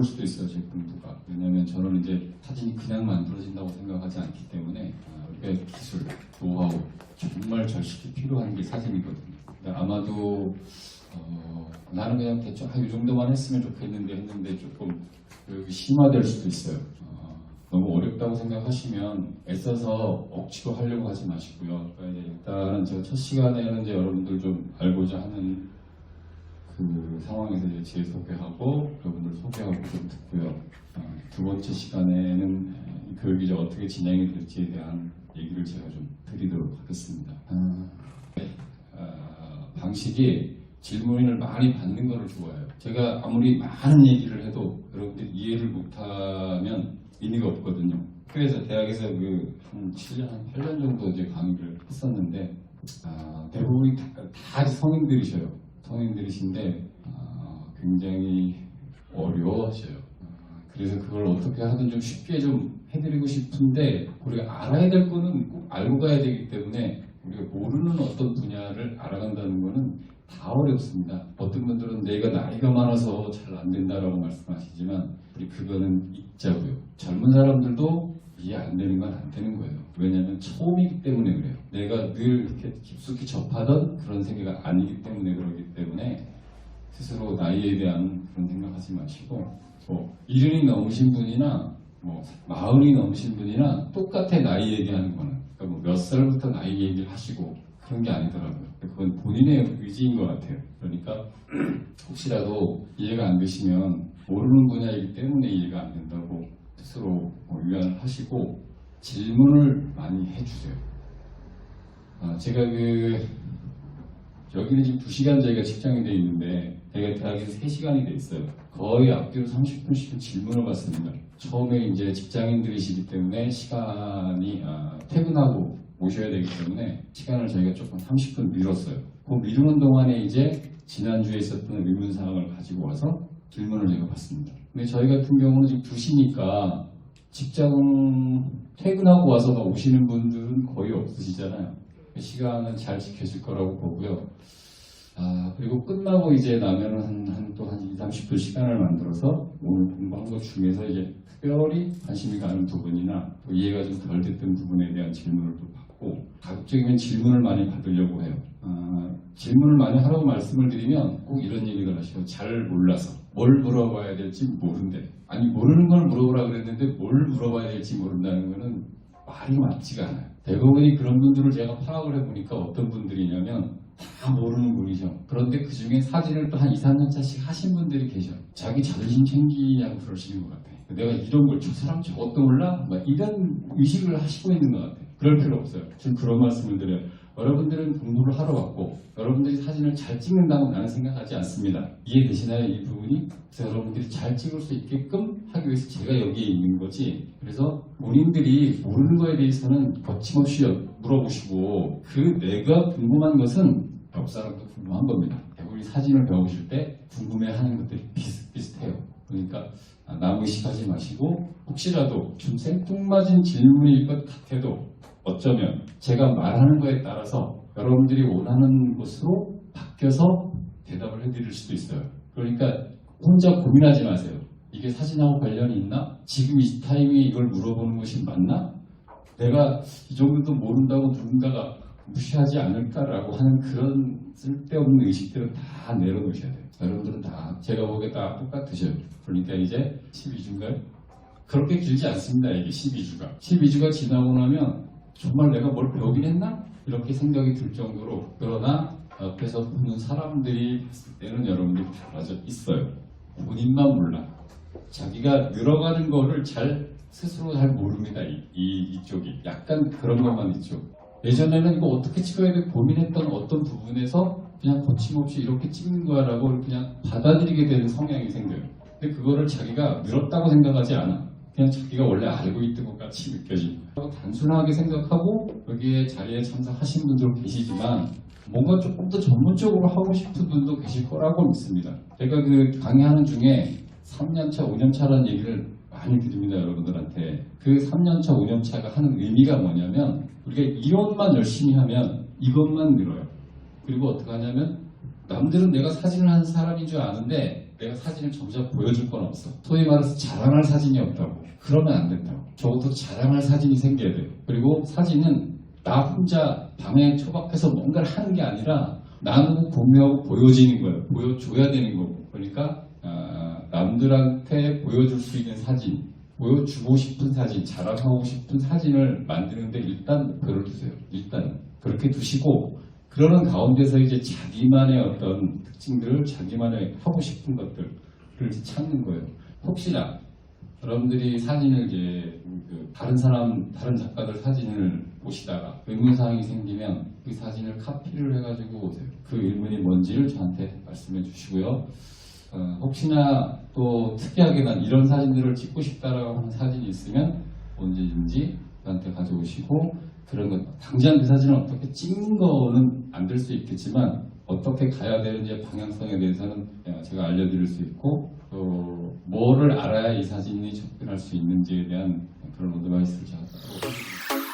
수도 있어요, 제 공부가. 왜냐하면 저는 이제 사진이 그냥 만들어진다고 생각하지 않기 때문에 우리가 기술, 노하우 정말 절실히 필요한 게 사진이거든요. 근데 아마도 나는 그냥 대충 이 정도만 했으면 좋겠는데 했는데 조금 심화될 수도 있어요. 너무 어렵다고 생각하시면 애써서 억지로 하려고 하지 마시고요. 그러니까 이제 일단은 제가 첫 시간에는 이제 여러분들 좀 알고자 하는 그 상황에서 이제 제 소개하고 여러분들 소개하고 좀 듣고요. 두 번째 시간에는 교육이 이제 어떻게 진행이 될지에 대한 얘기를 제가 좀 드리도록 하겠습니다. 방식이 질문을 많이 받는 거를 좋아해요. 제가 아무리 많은 얘기를 해도 여러분들이 이해를 못하면 의미가 없거든요. 그래서 대학에서 한 7년, 한 8년 정도 이제 강의를 했었는데 대부분이 다 성인들이셔요. 성인들이신데 굉장히 어려워하셔요. 그래서 그걸 어떻게 하든 좀 쉽게 좀 해드리고 싶은데 우리가 알아야 될 거는 꼭 알고 가야 되기 때문에 우리가 모르는 어떤 분야를 알아간다는 거는 다 어렵습니다. 어떤 분들은 내가 나이가 많아서 잘 안 된다라고 말씀하시지만 우리 그거는 잊자고요. 젊은 사람들도 이해 안 되는 건 안 되는 거예요. 왜냐하면 처음이기 때문에 그래요. 내가 늘 이렇게 깊숙이 접하던 그런 세계가 아니기 때문에 그러기 때문에 스스로 나이에 대한 그런 생각하지 마시고 이른이 넘으신 분이나 40이 넘으신 분이나 똑같아 나이 얘기하는 거는 그러니까 몇 살부터 나이 얘기를 하시고 그런 게 아니더라고요. 그건 본인의 의지인 것 같아요. 그러니까 혹시라도 이해가 안 되시면 모르는 분야이기 때문에 이해가 안 된다고 스스로 위안을 하시고 질문을 많이 해주세요. 제가 여기는 지금 2시간 저희가 측정이 되어 있는데 대학에는 3시간이 돼 있어요. 거의 앞뒤로 30분씩 질문을 받습니다. 처음에 이제 직장인들이시기 때문에 시간이 퇴근하고 오셔야 되기 때문에 시간을 저희가 조금 30분 미뤘어요. 그 미루는 동안에 이제 지난주에 있었던 의문사항을 가지고 와서 질문을 제가 받습니다. 근데 저희 같은 경우는 지금 2시니까 직장 퇴근하고 와서 오시는 분들은 거의 없으시잖아요. 시간은 잘 지켜질 거라고 보고요. 그리고 끝나고 이제 나면은 또 한 20, 30분 시간을 만들어서 오늘 공부한 것 중에서 이제 특별히 관심이 가는 부분이나 또 이해가 좀 덜 됐던 부분에 대한 질문을 또 받고 가급적이면 질문을 많이 받으려고 해요. 질문을 많이 하라고 말씀을 드리면 꼭 이런 얘기를 하시고 잘 몰라서 뭘 물어봐야 될지 모른대. 아니 모르는 걸 물어보라 그랬는데 뭘 물어봐야 될지 모른다는 거는 말이 맞지가 않아요. 대부분이 그런 분들을 제가 파악을 해보니까 어떤 분들이냐면 다 모르는 분이죠. 그런데 그 중에 사진을 또 한 2, 3년 차씩 하신 분들이 계셔. 자기 자존심 챙기냐고 그러시는 것 같아. 내가 이런 걸 저 사람 저것도 몰라? 이런 의식을 하시고 있는 것 같아. 그럴 필요 없어요. 저는 그런 말씀을 드려요. 여러분들은 공부를 하러 왔고 여러분들이 사진을 잘 찍는다고 나는 생각하지 않습니다. 이해되시나요? 이 부분이? 그래서 여러분들이 잘 찍을 수 있게끔 하기 위해서 제가 여기에 있는 거지. 그래서 본인들이 모르는 거에 대해서는 거침없이 물어보시고 내가 궁금한 것은 옆 사람도 궁금한 겁니다. 대부분 사진을 배우실 때 궁금해하는 것들이 비슷비슷해요. 그러니까 남의식하지 마시고 혹시라도 좀 생뚱맞은 질문일 것 같아도 어쩌면 제가 말하는 거에 따라서 여러분들이 원하는 것으로 바뀌어서 대답을 해드릴 수도 있어요. 그러니까 혼자 고민하지 마세요. 이게 사진하고 관련이 있나? 지금 이 타이밍에 이걸 물어보는 것이 맞나? 내가 이 정도도 모른다고 누군가가 무시하지 않을까라고 하는 그런 쓸데없는 의식들은 다 내려놓으셔야 돼요. 여러분들은 다 제가 보기에 다 똑같으셔요. 그러니까 이제 12주인가요? 그렇게 길지 않습니다. 이게 12주가. 12주가 지나고 나면 정말 내가 뭘 배우긴 했나? 이렇게 생각이 들 정도로 그러나 옆에서 보는 사람들이 봤을 때는 여러분들이 달라져 있어요. 본인만 몰라. 자기가 늘어가는 거를 스스로 잘 모릅니다. 이쪽이. 약간 그런 것만 있죠. 예전에는 이거 어떻게 찍어야 돼 고민했던 어떤 부분에서 그냥 거침없이 이렇게 찍는 거야라고 그냥 받아들이게 되는 성향이 생겨요. 근데 그거를 자기가 늘었다고 생각하지 않아. 그냥 자기가 원래 알고 있던 것 같이 느껴지는 거예요. 단순하게 생각하고 여기에 자리에 참석하신 분들 계시지만 뭔가 조금 더 전문적으로 하고 싶은 분도 계실 거라고 믿습니다. 제가 강의하는 중에 3년차, 5년차라는 얘기를 많이 드립니다. 여러분들한테. 그 3년차, 5년차가 하는 의미가 뭐냐면 우리가 이론만 열심히 하면 이것만 늘어요. 그리고 어떻게 하냐면 남들은 내가 사진을 하는 사람인 줄 아는데 내가 사진을 점점 보여줄 건 없어. 소위 말해서 자랑할 사진이 없다고. 그러면 안 된다고. 적어도 자랑할 사진이 생겨야 돼요. 그리고 사진은 나 혼자 방에 처박혀서 뭔가를 하는 게 아니라 나누고 공유하고 보여지는 거예요. 보여줘야 되는 거고. 그러니까 남들한테 보여줄 수 있는 사진, 보여주고 싶은 사진, 자랑하고 싶은 사진을 만드는데 일단 목표를 두세요. 일단 그렇게 두시고 그러는 가운데서 이제 자기만의 어떤 특징들을 자기만의 하고 싶은 것들을 이제 찾는 거예요. 혹시나 여러분들이 사진을 이제 다른 작가들 사진을 보시다가 의문사항이 생기면 그 사진을 카피를 해가지고 오세요. 그 의문이 뭔지를 저한테 말씀해 주시고요. 혹시나 또 특이하게 난 이런 사진들을 찍고 싶다라고 하는 사진이 있으면 언제든지 저한테 가져오시고 그런 것 당장 그 사진을 어떻게 찍는 거는 안 될 수 있겠지만 어떻게 가야 되는지 방향성에 대해서는 제가 알려드릴 수 있고 또 뭐를 알아야 이 사진이 접근할 수 있는지에 대한 그런 어드바이스를 제가 드리고